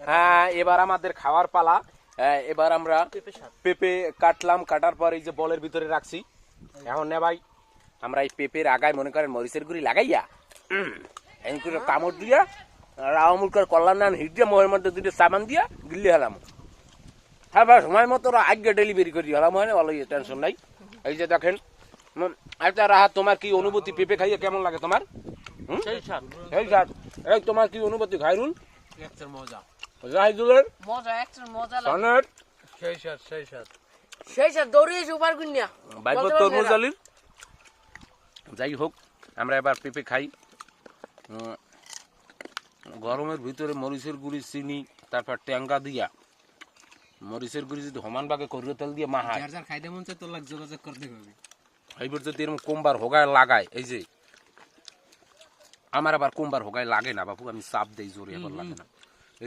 হ্যাঁ, এবার আমাদের খাওয়ার পালা। এবার আমরা পেঁপে কাটলাম, কাটার পর এই যে বলের ভিতরে রাখছি। এখন না ভাই, আমরা এই পেঁপের আগায় মনে করেন মরিচের গুঁড়ি লাগাইয়া এমন করে কামড় দিয়া রামুল করে কল্যাণ নান হিট দিয়ে মোহের মধ্যে দুটো সাবান দিয়া গিল্লি হলাম। হ্যাঁ ভাই, সময় মতো ওরা আগে ডেলিভারি করি হলাম, হয় না? ভালো, টেনশন নাই। এই যে দেখেন, আচ্ছা রাহা, তোমার কি অনুভূতি? পেঁপে খাইয়ে কেমন লাগে তোমার? সেই স্বাদ। এই স্যার, এই তোমার কি অনুভূতি? খাইরুল একটার মজা। জাহিদুলের মজা, একটা মজা লাগে। সনের সেই স্বাদ, সেই স্বাদ। সেই স্যার দৌড়িয়ে সুপার গুনিয়া বাইবত তরমুজ আলীর। যাই হোক, আমরা এবার পেঁপে খাই। গরমের ভিতরে মরিচের গুঁড়ি, চিনি, তারপর ট্যাঙ্গা দিয়া মরিচের গুঁড়ি যদি সমান ভাগে করিয়ে তেল দিয়ে মাহায়, যার যার খাইতে মন চায় তোর লাগ যোগাযোগ করতে হবে। এইবার যদি এরকম কোমবার হোগায় লাগায়, এই যে আমার আবার কোমবার হোগায় লাগে না বাবু, আমি চাপ দেই জোরে, এখন লাগে না।